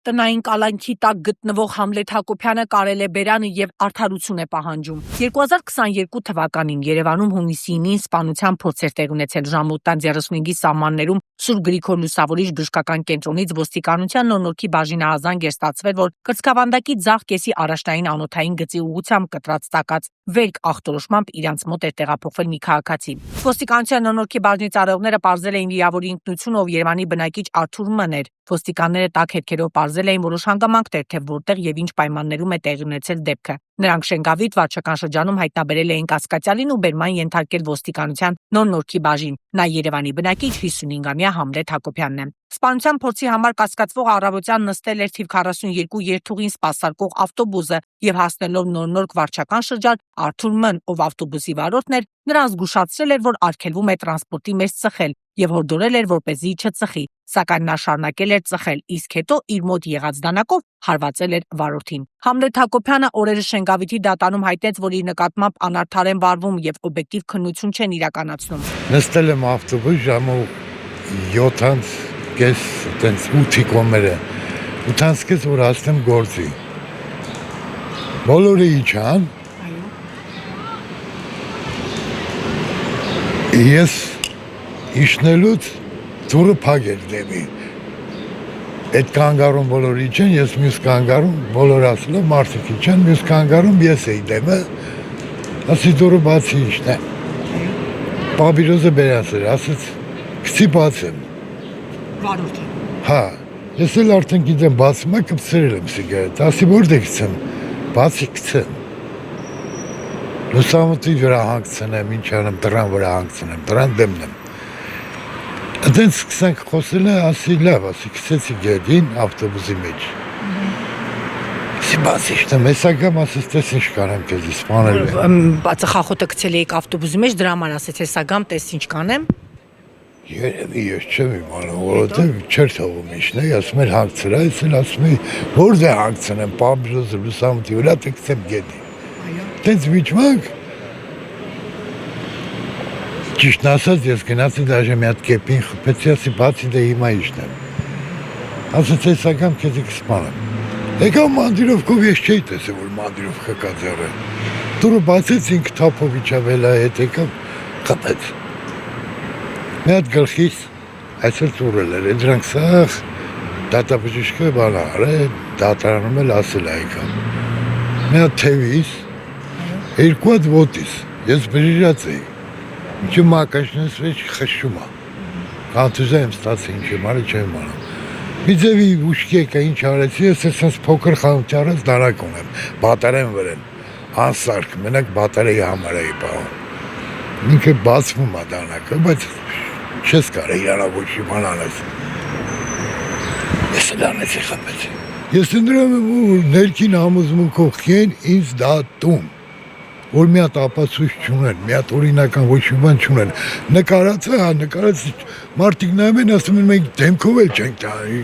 տնային կալանքի տակ գտնվող Համլետ Հակոբյանը կարել է բերանը եւ արդարություն է պահանջում։ 2022 թվականին Երևանում հունիսի 9-ին սպանության փորձ էր տեղ ունեցել Ժամուտան 35-ի սահմաններում Սուրբ Գրիգոր Լուսավորիչ բժշկական կենտրոնից ոստիկանության նոր-նորքի բաժինահազանգ էր ստացվել, որ կրծքավանդակի ձախ կեսի առաջնային անոթային գծի ուղղությամբ կտրած տակած վերք ախտորոշմամբ իրանց մոտ էր տեղափոխվել մի քաղաքացի։ Ոստիկանության նոր-նորքի բաժնի ծառայողները պարզել էին վիրավորի ինքնությունը, ով Երևանի բնակիչ Արթուր Մ-ն էր։ Ոստիկանները տաք հետքերով պարզել էին որոշ հանգամանքներ, թե որտեղ եւ ինչ պայմաններում է տեղի ունեցել դեպքը։ Նրանք Շենգավիթ վարչական շրջանում հայտնաբերել էին կասկածյալին ու բերման ենթարկել ոստիկանության նոր-նորքի բաժին։ Նա Երևանի բնակիչ 55-ամյա Համլետ Հակոբյանն է։ Սպանության փորձի համար կասկածվող առավոտյան նստել էր թիվ 42 երթուղին սպասարկող ավտոբուսը եւ հասնելով նոր-նորք վարչական շրջան Արթուր Մ-ն, ով ավտոբուսի վարորդն էր, նրան զգուշացրել էր, որ արգելվում է տրանսպորտի մեջ ծխել եւ հորդորել էր, որպեսզի չծխի, սակայն նա շարունակել էր ծխել, իսկ հետո իր մոտ եղած դանակով հարվածել էր վարորդին։ Համլետ Հակոբյանը օրերը Շենգավիթի դատարանում հայտնեց, որ իր նկատմամբ անարդար են վարվում եւ օբյեկտիվ քննություն չեն իրականացնում։ Նստել եմ ավտոբուս ժամը 7:30, տենց 8-ի կոմերը, 8:30 որ հասնեմ գործի։ Բոլորը իջան։ Ես իջնելուց դուրը փակել դեմի։ Այդ կանգարում բոլորը իջան, ես մյուս կանգարում բոլոր ասելով մարդիկ իջան, մյուս կանգարում ես էի դեմը, ասի դուրը բացի իջնե։ Պաբիրոզը բերած էր, ասեց գցի բացեմ։ Վարորդը։ Հա, ես էլ արդեն գիտեմ բացում է, կպցրել եմ սիգարետ, ասի որտե գցեմ, բացի գցեմ։ Լուսամուտի վրա հանգցնեմ, ինչ անեմ, դրան վրա հանգցնեմ, դրան դեմն եմ։ Այդենց սկսանք խոսել է, ասի լավ, ասի գցեցի գետին ավտոբուսի մեջ։ Ասի բացի շտեմ, հեսա գամ, ասես տես ինչ կանեմ քեզ իսպանել է։ Ծխախոտը գցել էիք ավտոբուսի մեջ, դրա համար ասեց հեսա գամ, տես ինչ կանեմ։ Երևի ես չեմ իմանում, որովհետև չէր թողում իջնել, ասում էր հանգցրա, ես էլ ասում էի, որտե հանգցնեմ, պաբիրոզը լուսամուտի վրա, թե գցեմ գետին։ Տենց վիճմանք, ճիշտն ասած, ես գնացի դաժե մի հատ կեպին խփեցի, ասի բացի դե հիմա իջնեմ։ Ասեց հեսա գամ քեզ կսպանեմ։ Եկավ մանդիրովկով, ես չէի տեսել, որ մանդիրով խկաձեռ է։ Դուրը բացեց ինքը թափով իջավ էլա հետ եկավ, խփեց։ Մի հատ գլխից այսօր ծուրել էր, դրանք սաղ դատաբժիշկը բան արել, դատարանում էլ ասել այքան։ Մի հատ թևից, երկու հատ ոտից, ես բժիրած էի, ինչը մակաշնես վեճ խշում է, կանթուզա եմ ստացի ինչ եմ արի չեմ անում։ Մի ձևի ուշքի եկա ինչ արեցի, ես ես փոքր խանութ արած դանակ ունեմ, բատարեն վրեն, անսարք, մենակ բատարեի համար էի պահում։ Ինքը բացվում է դանակը, բայց չես կարը իրանավոր շիման անես։ Ես էլ անեցի խապեցի։ Ես ընդրում եմ, որ ներքին համոզմունքով են ինձ դատում, որ մի հատ ապացույց չունեն, մի հատ օրինական ոչ մի բան չունեն։ Նկարածը, նկարած մարդիկ նայում են, ասում են մենք դեմքով էլ չենք տանի,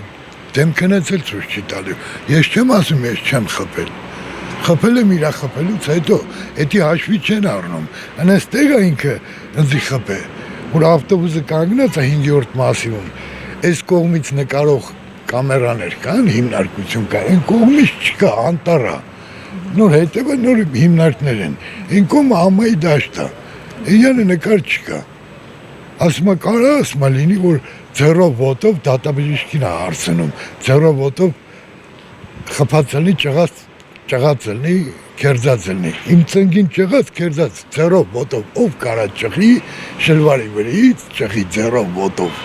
դեմքնից էլ ցույց չի տալու։ Ես չեմ ասում, ես չեմ խփել։ Խփել եմ իրա խփելուց հետո, էդի հաշվի չեն առնում։ Անստեղ է ինքը ինձի խփե, որ ավտոբուսը կանգնած է 5-րդ մասիվում, այս կողմից նկարող կամերաներ կան, հիմնարկություն կա, այն կողմից չկա, անտառ է։ Նոր հետևը նոր հիմնարկներ են, այն կողմը համայի դաշտ է, այանը նկար չկա։ Ասում է կարա, ասում է լինի, որ ձեռով ոտով դատաբժիշկին է հարցնում, ձեռով ոտով խփած լինի, ճղած լինի, քերձած լինի։ Իմ ծնգին ճղած, քերձած, ձեռով ոտով, ով կարա ճղի, շլվարի վրից ճղի ձեռով ոտով։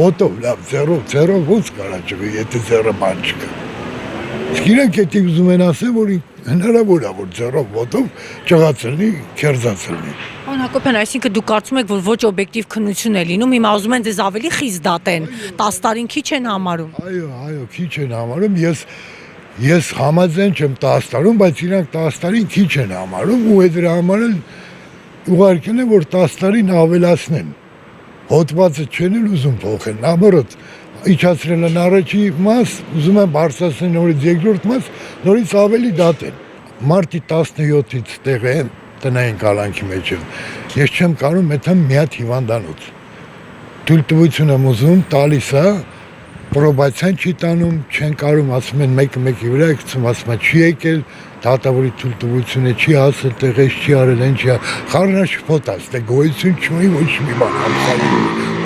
Ոտով, լավ, ձեռով ոնց կարա ճղի, եթե ձեռը բան չկա։ Իսկ իրանք էդի ուզում են ասեն, որ հնարավոր է, որ ձեռով ոտով ճղած լինի, քերձած լինի։ Պարոն Հակոբյան, այսինքն դուք կարծում եք, որ ոչ օբյեկտիվ քննություն է լինում, հիմա ուզում են ձեզ ավելի խիստ դատեն, 10 տարին քիչ են համարում։ Այո, քիչ են համարում, ես համաձայն չեմ 10 տարում, բայց իրանք 10 տարին քիչ են համարում ու դրա համար էլ ուղարկել են, որ 10 տարին ավելացնեն։ Հոտվածը չեն էլ ուզում փոխել, naomarot իջացրել են առաջի մաս, ուզում են բարձրացնել նորից երկրորդ մաս, նորից ավելի դատեն։ Մարտի 17-ից տեղ եմ տնային կալանքի մեջ եմ։ Ես չեմ կարող մետամ մի հատ հիվանդանոց։ Թույլտվություն եմ ուզում, տալիս է, պրոբացիան չի տանում, չեն կարում, ասում են մեկը մեկի վրա է գցում, ասում են չի եկել, դատավորի թույլտվությունը չի հասել, տեղից չի արել, ինչ չի, խառնաշփոթած, դե գոյություն չունի ոչ մի բան,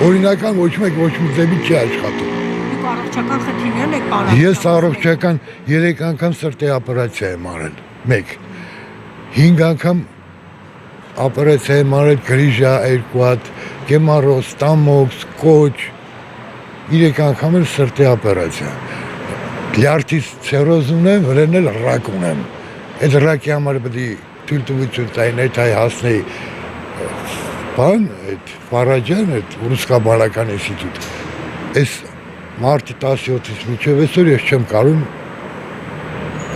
օրինական ոչ մեկ ոչ մի ձևի չի աշխատում։ Դուք առողջական խնդիրներ եք արել։ Ես առողջական 3 անգամ սրտի օպերացիա եմ արել, 1, 5 անգամ օպերացիա եմ արել, գրիժա 2 հատ, կեմարոզ, տամոքս, կոչ, 3 անգամ էլ սրտի օպերացիա։ Լյարդից ցերոզ ունեմ, վրան էլ ռակ ունեմ։ Այդ ռակի համար պետք է թույլտվություն տային, այդ հայ հասնեի բան, այդ Ֆարաջան, այդ ռուսկաբանական ինստիտուտ։ Այս մարտի 17-ից մինչև այսօր ես չեմ կարող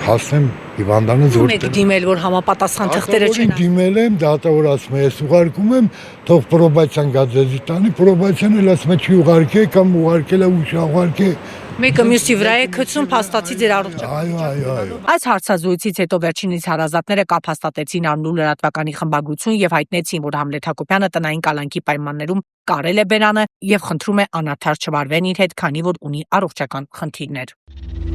հասնեմ հիվանդանոց Ո՞ւմ եք դիմել, որ համապատասխան թղթերը չեն։ Դիմել եմ, դատավոր ասում է, ես ուղարկում եմ, թող պրոբացիան գա ձեզի տանի, պրոբացիան էլ ասում է չի ուղարկե կամ ուղարկել է ու չուղարկե։ Մեկը մյուսի վրա է գցում փաստացի ձեր առողջական։ Այո։ Այս հարցազրույցից հետո վերջինիս հարազատները կապ հաստատեցին Արմնու լրատվականի խմբագրություն եւ հայտնեցին, որ Համլետ Հակոբյանը տնային կալանքի պայմաններում կարել է բերանը եւ խնդրում է անարդար չվարվեն իր հետ, քանի որ ունի առողջական խնդիրներ։